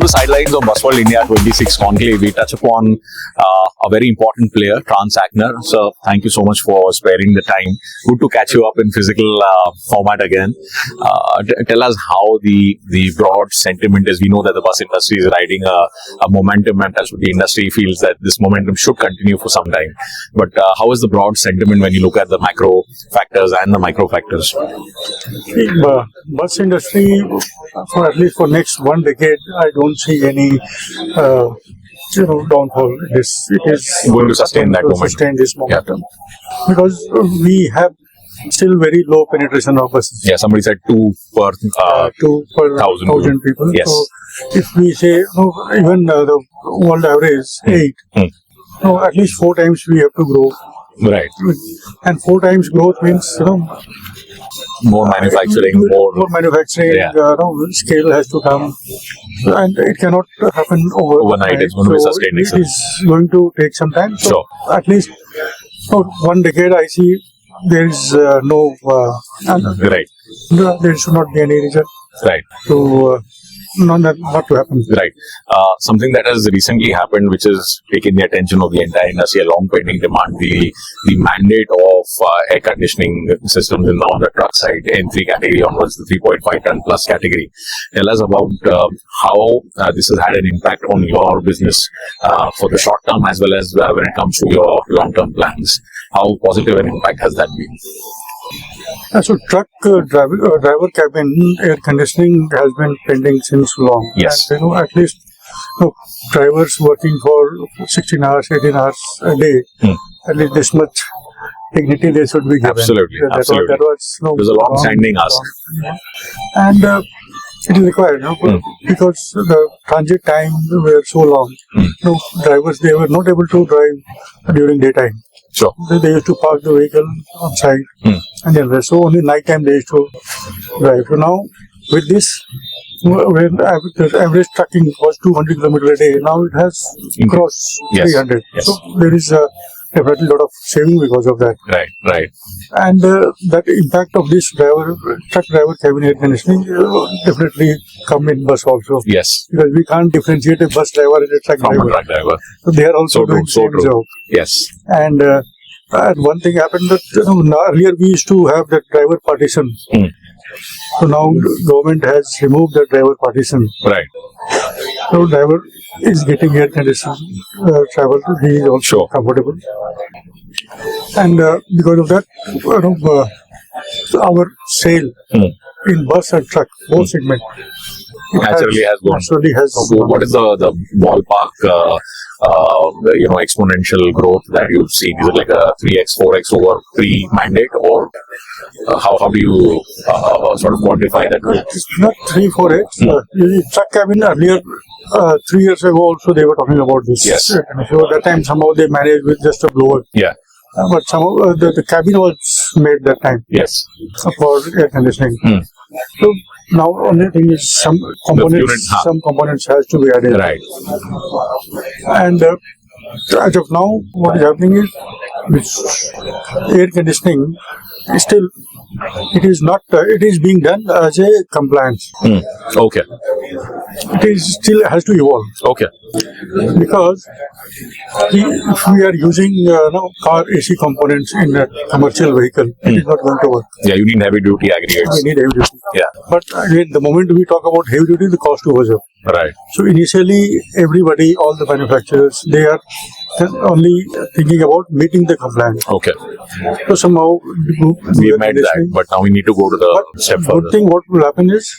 the sidelines of Busworld India 26 Conclave, we touch upon a very important player, ACNR. So thank you so much for sparing the time. Good to catch you up in physical format again. Tell us how the broad sentiment is. We know that the bus industry is riding a momentum, and the industry feels that this momentum should continue for some time. But how is the broad sentiment when you look at the macro factors and the micro factors? The bus industry, for at least for next 1 decade, I don't see any downfall. It is going to sustain that momentum. Sustain this momentum, because we have still very low penetration of buses. Yeah, somebody said 2 per 1,000 people. Yes. So if we say even the world average 8, at least 4 times we have to grow. Right. And 4 times growth means more manufacturing, more manufacturing. Yeah. Scale has to come, and it cannot happen overnight. It's going to be sustained. It is going to take some time. So sure. At least 1 decade, I see there is right. There should not be any reason Right. to not to happen. Right. Something that has recently happened, which has taken the attention of the entire industry, a long pending demand, the mandate of air conditioning systems on the truck side, N3 category onwards, the 3.5 ton plus category. Tell us about how this has had an impact on your business for the short term as well as when it comes to your long term plans. How positive an impact has that been? So truck driver cabin air conditioning has been pending since long. Yes. And, at least drivers working for 16 hours, 18 hours a day, at least this much dignity they should be given. Absolutely. Absolutely. That was it was a long-standing ask. And it is required, because the transit time were so long. Drivers, they were not able to drive during daytime. Sure. They used to park the vehicle on site and then rest. So only night time they used to drive. So now with this, when the average trucking was 200 kilometers a day, now it has crossed 300. Yes. So there is definitely a lot of saving because of that. Right. And that impact of this truck driver cabin air conditioning definitely come in bus also. Yes. Because we can't differentiate a bus driver and a truck driver. So they are also doing the same job. Yes. And one thing happened that earlier we used to have that driver partition. So now government has removed that driver partition. Right. So driver is getting air conditioned travel. He is also comfortable. And because of that, our sale in bus and truck, both segment, naturally has gone. So what is the ballpark exponential growth that you've seen? Is it like a 3x, 4x over pre-mandate, or how do you sort of quantify that growth? It's not 3-4x. Truck cabin earlier, 3 years ago also they were talking about this. Yes. So at that time somehow they managed with just a blower. Yeah. But somehow the cabin was made that time. Yes. For air conditioning. So now only thing is some components has to be added. Right. And as of now, what is happening is with air conditioning, still it is not. It is being done as a compliance. Okay. It is still has to evolve. Okay. Because if we are using car AC components in a commercial vehicle, it is not going to work. Yeah, you need heavy duty aggregates. We need heavy duty. Yeah. But again, the moment we talk about heavy duty, the cost goes up. Right. So initially, everybody, all the manufacturers, they are only thinking about meeting the compliance. Okay. So somehow we made that, but now we need to go to the step further. Good thing what will happen is,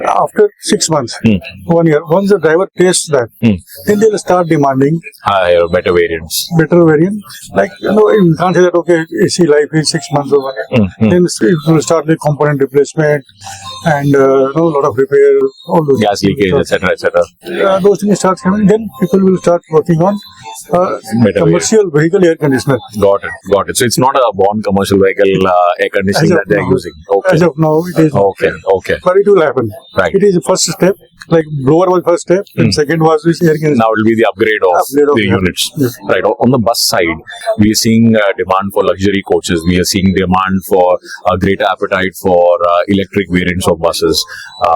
after 6 months, 1 year, once the driver tastes that, then they'll start demanding higher, better variants. Better variant. Like, you can't say that, okay, AC life is 6 months or 1 year. Then it will start with component replacement and a lot of repair, all those gas leakage, etc., etc. Those things start coming, then people will start working on Better commercial vehicle air conditioner. Got it. So it's not a born commercial vehicle air conditioning that they're using. Okay. As of now, it is. Okay. But it will happen. Right. It is the first step. Like blower was first step, and second was this air conditioner. Now it will be the upgrade of the units. Yes. Right. On the bus side, we are seeing demand for luxury coaches. We are seeing demand for a greater appetite for electric variants of buses.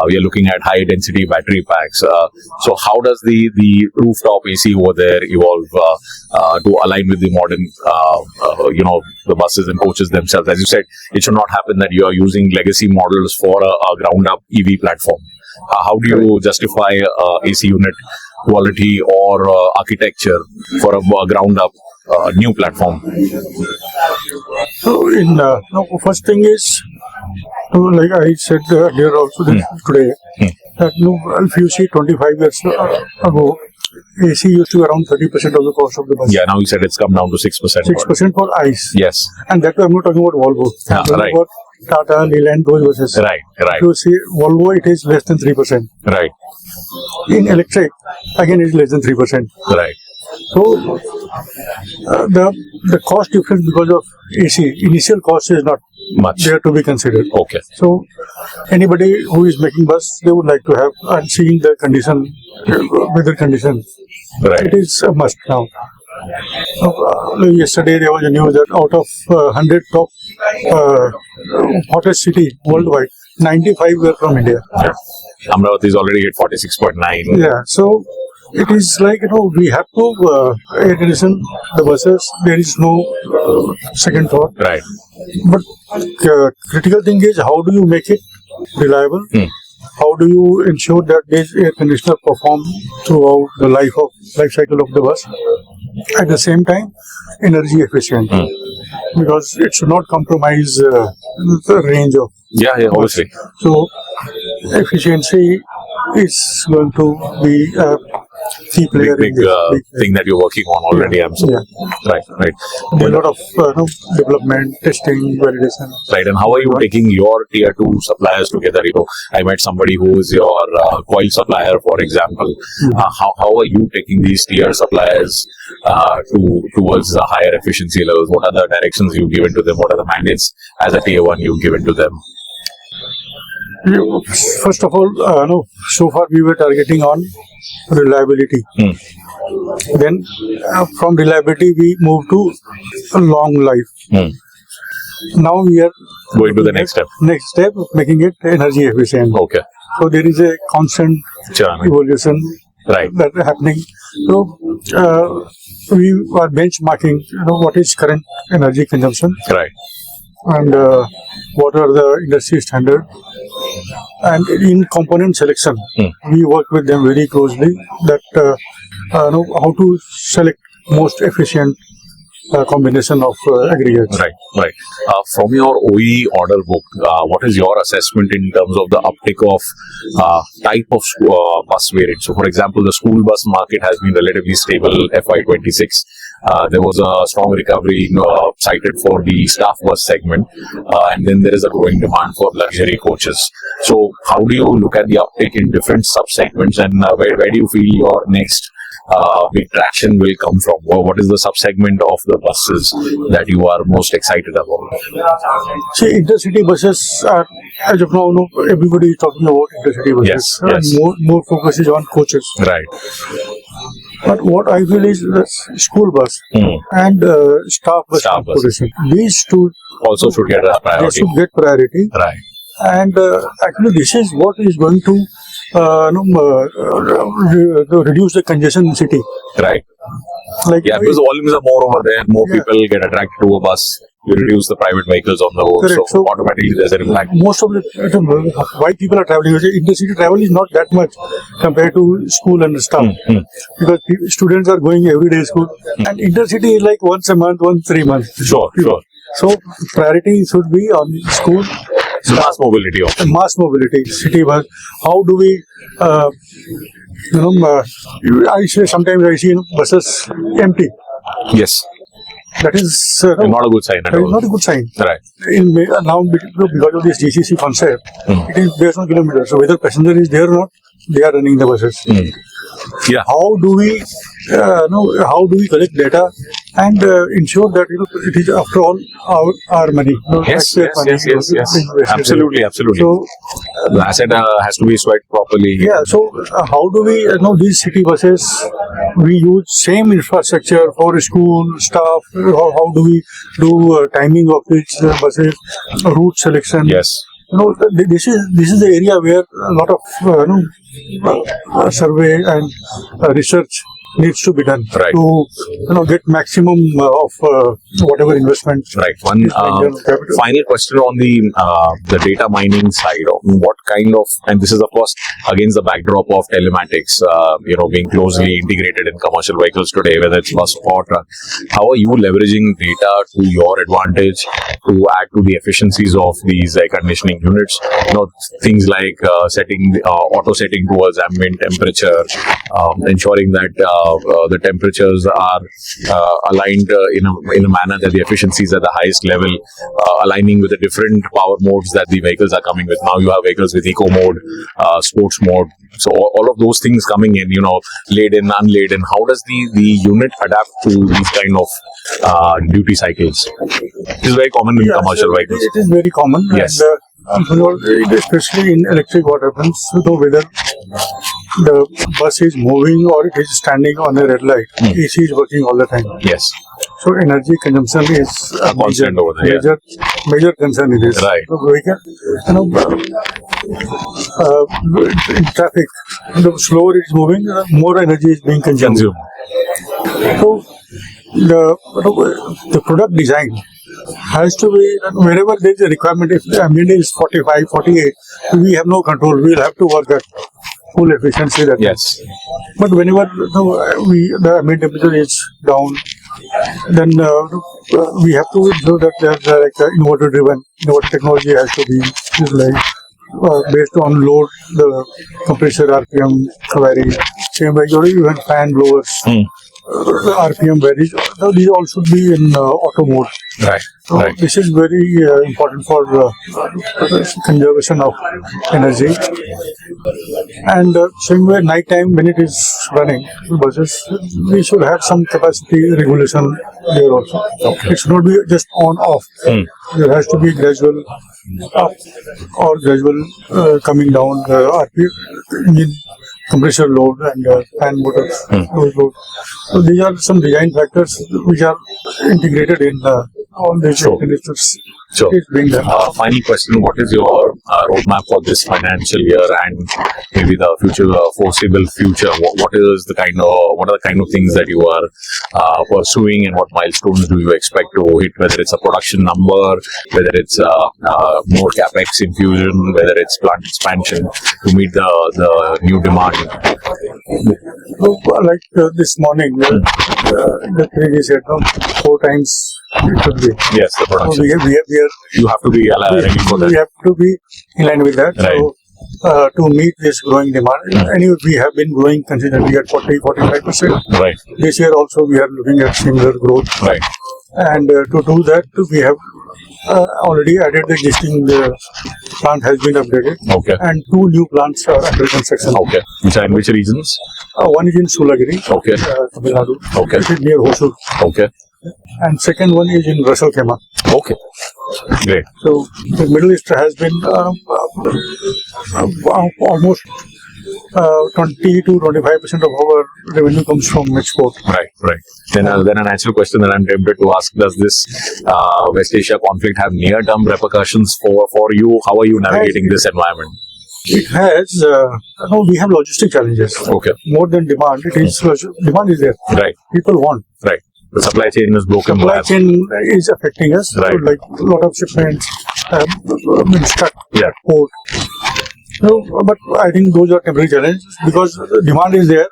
We are looking at high density battery packs. So how does the rooftop AC over there evolve to align with the modern, the buses and coaches themselves? As you said, it should not happen that you are using legacy models for a ground up EV platform. How do you justify AC unit quality or architecture for a ground up new platform? So, first thing is, like I said earlier also today, that if you see 25 years ago, AC used to be around 30% of the cost of the bus. Yeah, now you said it's come down to 6%. 6% for ICE. Yes. And that I'm not talking about Volvo. I'm talking right. about Tata, Leland, those buses. Right. If you see Volvo, it is less than 3%. Right. In electric, again, it is less than 3%. Right. So, the cost difference because of AC, initial cost is not Much. there to be considered. Okay. So, anybody who is making bus, they would like to have and seeing the condition, weather condition. Right. It is a must now. Yesterday there was a news that out of 100 top hottest city worldwide, 95 were from India. Yeah. Amravati is already at 46.9. Yeah, so it is like, we have to air condition the buses. There is no second thought. Right. But critical thing is, how do you make it reliable? How do you ensure that this air conditioner perform throughout the life cycle of the bus? At the same time, energy efficient, because it should not compromise the range of. Yeah, obviously. So, efficiency is going to be a key player Big in this. thing that you're working on already. I'm so right. There are a lot of development, testing, validation. Right, and how are you taking your tier 2 suppliers together? I met somebody who is your coil supplier, for example. How are you taking these tier suppliers towards the higher efficiency levels? What are the directions you've given to them? What are the mandates as a tier 1 you've given to them? First of all, so far we were targeting on reliability. Then from reliability we moved to a long life. Now we are going to the next step. Next step, making it energy efficient. Okay. So there is a constant evolution that is happening. So we are benchmarking, what is current energy consumption. Right. And what are the industry standard, and in component selection we work with them very closely that how to select most efficient combination of aggregates. Right. From your OE order book, what is your assessment in terms of the uptick of type of bus variant? So, for example, the school bus market has been relatively stable FY26. There was a strong recovery cited for the staff bus segment, and then there is a growing demand for luxury coaches. So, how do you look at the uptick in different sub-segments, and where do you feel your next big traction will come from? What is the sub-segment of the buses that you are most excited about? See, intercity buses are, as of now, everybody is talking about intercity buses. Yes. More focus is on coaches. Right. But what I feel is the school bus and staff bus transportation. These two also should get a priority. They should get priority. Right. And actually, this is what is going to reduce the congestion in the city. Right. Because the volumes are more over there. More people get attracted to a bus. You reduce the private vehicles on the road, so automatically there's an impact. Most of the why people are traveling, intercity travel is not that much compared to school and stuff, because students are going every day to school, and intercity is like once a month, once 3 months. Sure. So priority should be on school. Mass mobility option. Mass mobility, city bus. How do we, sometimes I see buses empty. Yes. That is not a good sign at all. Not a good sign. Right. Now, because of this GCC concept, it is based on kilometers. So whether passenger is there or not, they are running the buses. Yeah. How do we how do we collect data and ensure that it is after all our money. Yes, taxpayer money, yes. Absolutely. So The asset has to be swiped properly. yeah, so how do we these city buses? We use same infrastructure for school staff. How do we do timing of these buses, route selection? Yes. This is the area where a lot of survey and research needs to be done Right. to get maximum of whatever investment. Right. One is being done on capital. final question on the data mining side. What kind of, and this is of course against the backdrop of telematics, being closely integrated in commercial vehicles today, whether it's bus or truck. How are you leveraging data to your advantage to add to the efficiencies of these air conditioning units? Things like auto setting towards ambient temperature, ensuring that the temperatures are aligned in a manner that the efficiency is at the highest level, aligning with the different power modes that the vehicles are coming with. Now you have vehicles with eco mode, sports mode. So all of those things coming in, laden, unladen. How does the unit adapt to these kind of duty cycles? It is very common in commercial vehicles. It is very common. Yes. And, especially in electric, what happens, whether the bus is moving or it is standing on a red light, AC is working all the time. Yes. So energy consumption is a major, Constant over there, major concern it is. Right. So we can, in traffic, the slower it is moving, more energy is being consumed. So the product design has to be, wherever there is a requirement, if the ambient is 45, 48, we have no control. We will have to work at full efficiency. Yes. But whenever the ambient temperature is down, then we have to know that inverter driven, inverter technology has to be utilized based on load, the compressor RPM varies. Same way, even fan blowers. The RPM varies. These all should be in auto mode. Right. So this is very important for conservation of energy. And same way, night time when it is running buses, we should have some capacity regulation there also. Okay. It should not be just on off. There has to be gradual up or gradual coming down RPM, engine compressor load and fan motors load. So these are some design factors which are integrated in all these registers. Sure. It's being done. Final question: what is your roadmap for this financial year and maybe the future, foreseeable future? What are the kind of things that you are pursuing, and what milestones do you expect to hit? Whether it's a production number, whether it's more capex infusion, whether it's plant expansion to meet the new demand. Like this morning, the previous said 4 times it should be. Yes, the production. So you have to be ready for that. We have to be in line with that. Right. So to meet this growing demand, anyway, we have been growing consistently at 40-45%. Right. This year also we are looking at similar growth. Right. And to do that, we have already added the existing plant has been updated. Okay. And 2 new plants are under construction. Okay. Which are in which regions? One is in Sulagiri, Okay. Tamil Nadu. Okay. It is near Hosur. Okay. And second one is in Russell Khema. Okay. Great. So the Middle East has been almost 20 to 25% of our revenue comes from export. Right. Then a natural question that I'm tempted to ask: does this West Asia conflict have near-term repercussions for you? How are you navigating this environment? It has. We have logistic challenges. Okay. More than demand, it is demand is there. Right. People want. Right. The supply chain is broken. Supply chain is affecting us. Right. So like a lot of shipments have been stuck at port. So, but I think those are temporary challenges because the demand is there.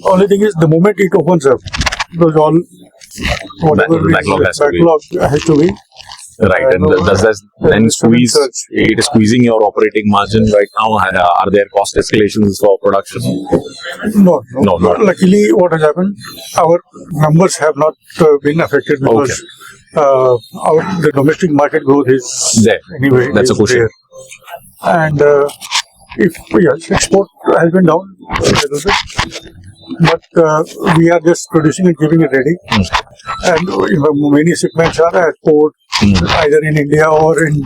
Only thing is the moment it opens up, those all whatever backlog has to be. Right, and does that then squeeze? It is squeezing your operating margin right now. Are there cost escalations for production? No. Luckily, what has happened? Our numbers have not been affected because the domestic market growth is there. Anyway, that's a cushion. And if export has been down a little bit, but we are just producing and giving it ready. And many shipments are at port, either in India or in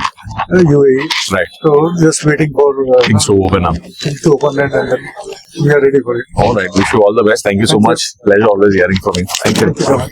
UAE. Right. So just waiting for Things to open up. things to open, and then we are ready for it. All right. Wish you all the best. Thank you so much. Pleasure always hearing from you. Thank you. Thank you so much.